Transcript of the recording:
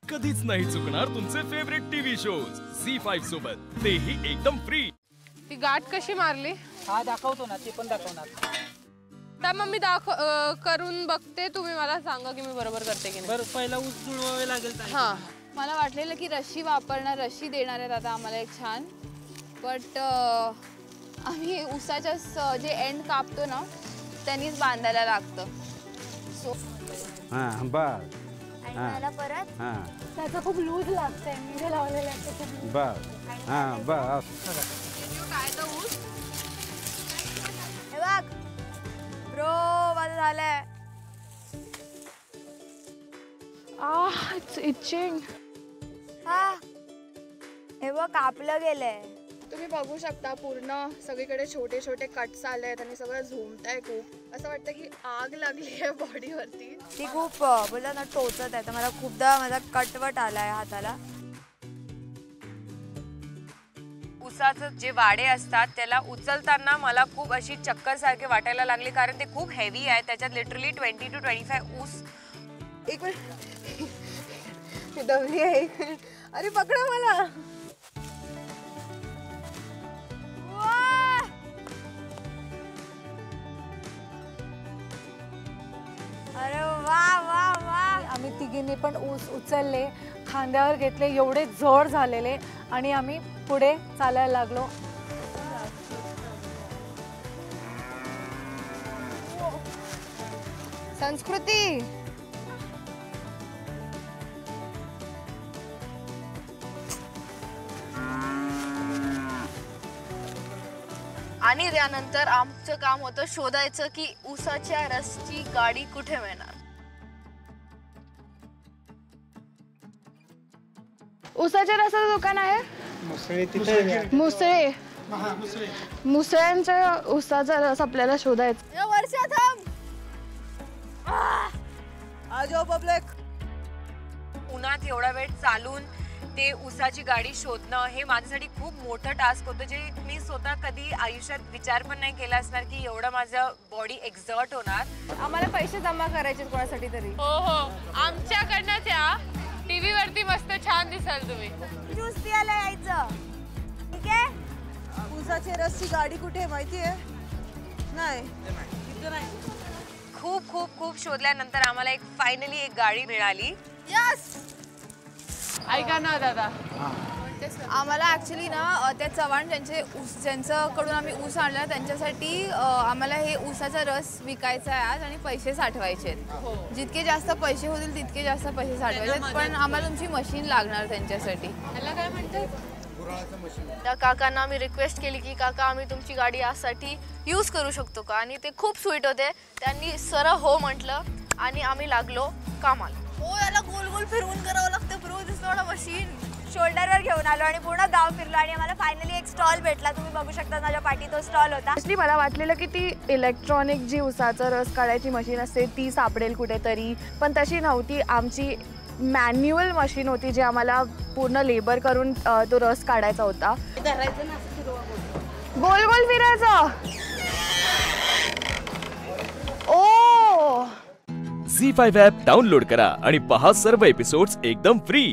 कधीच नाही चुकणार तुमचे फेवरेट टीव्ही शोज झी5 सोबत, तेही एकदम फ्री। ती गाठ कशी मारली? हा दाखवतो ना, ते पण दाखवणार। तर मग मी करून बघते, तुम्ही मला सांगा की मी बरोबर करते की नाही। बरं, पहिला ऊस जुळवावे लागेल। हां, मला वाटलेलं की रशी वापरणार, रशी देणार आहेत आता आम्हाला एक छान, बट आम्ही ऊसाच्या जे एंड कापतो ना त्यांनीच बांधायला लागतं। सो हां बस, आणि परत हां त्याचा खूप लूज लागतंय, मी जे लावलेलं आहे बस, हां बस। काय तो ऊस हे बघ ब्रो, माझं झालंय। It's itching. हा हे बघ कापलं गेलंय। तुम्ही बघू शकता पूर्ण सगळीकडे छोटे छोटे कट्स आले आहेत आणि सगळं झोमतंय खूप। असं वाटतं की आग लागली आहे बॉडीवरती। ती खूप बोला ना टोचत आहे, तर मला खूपदा माझा कटवट आलाय हाताला। ऊसाचं जे वाडे असतात त्याला उचलताना मला खूप अशी चक्कर सारखे वाटायला लागली, कारण ते खूप हेवी आहे। त्याच्यात लिटरली 20 to 25 ऊस। एक मिनिट, मी दमली आहे। अरे पकडा मला। अरे वा वा वा, आम्ही तिघींनी पण ऊस उचलले, खांद्यावर घेतले, एवढे जड झालेले, आणि आम्ही पुढे चालायला लागलो। संस्कृती आणि त्यानंतर आमचं काम होतं शोधायचं की ऊसाच्या रसची गाडी कुठे मिळणार। ऊसाच्या रसाचं दुकान आहे मुसळे। मुसळ्यांच्या ऊसाचा रस आपल्याला शोधायचा। वर्षा थांब। आजो पब्लिक, उन्हात एवढा वेळ चालून ते ऊसाची गाडी शोधणं हे माझ्यासाठी खूप मोठं टास्क होतं, जे मी स्वतः कधी आयुष्यात विचार पण नाही केला असणार की एवढं माझं बॉडी एक्झर्ट होणार। आम्हाला पैसे जमा करायचे कोणासाठी तरी। हो हो, आमच्याकडनं त्या टीव्ही वरती मस्त छान दिसाल तुम्ही। ज्यूस प्यायला यायचं, ठीक आहे। ऊसाची रसची गाडी कुठे माहिती आहे? नाही, खूप खूप खूप शोधल्यानंतर आम्हाला एक फायनली एक गाडी मिळाली। यस, ऐका ना दादा, आम्हाला ॲक्च्युली ना त्या चव्हाण ज्यांच्याकडून आम्ही ऊस आणला त्यांच्यासाठी आम्हाला हे ऊसाचा रस विकायचा आहे आज, आणि पैसे साठवायचे आहेत। जितके जास्त पैसे होतील तितके जास्त पैसे साठवायचे आहेत, पण आम्हाला तुमची मशीन लागणार त्यांच्यासाठी। त्याला काय म्हणतात? त्या काकांना आम्ही रिक्वेस्ट केली की काका आम्ही तुमची गाडी यासाठी यूज करू शकतो का, आणि ते खूप स्वीट होते। त्यांनी सरळ हो म्हटलं आणि आम्ही लागलो कामाला। हो, याला गोल गोल फिरवून करावं लागतं bro, this not a machine. शोल्डरवर घेऊन आलो आणि पूर्ण गाव फिरलो, आणि आम्हाला फायनली एक स्टॉल भेटला। तुम्ही बघू शकता माझ्या पाठी तो स्टॉल होता। ॲक्च्युली मला वाटलेलं की ती इलेक्ट्रॉनिक जी ऊसाचा रस काढायची मशीन असते ती सापडेल कुठेतरी, पण तशी नव्हती। आमची मॅन्युअल मशीन होती, जी आम्हाला पूर्ण लेबर करून तो रस काढायचा होता। गोल गोल फिरायचं। झी5 ॲप डाउनलोड करा आणि पहा सर्व एपिसोड्स एकदम फ्री।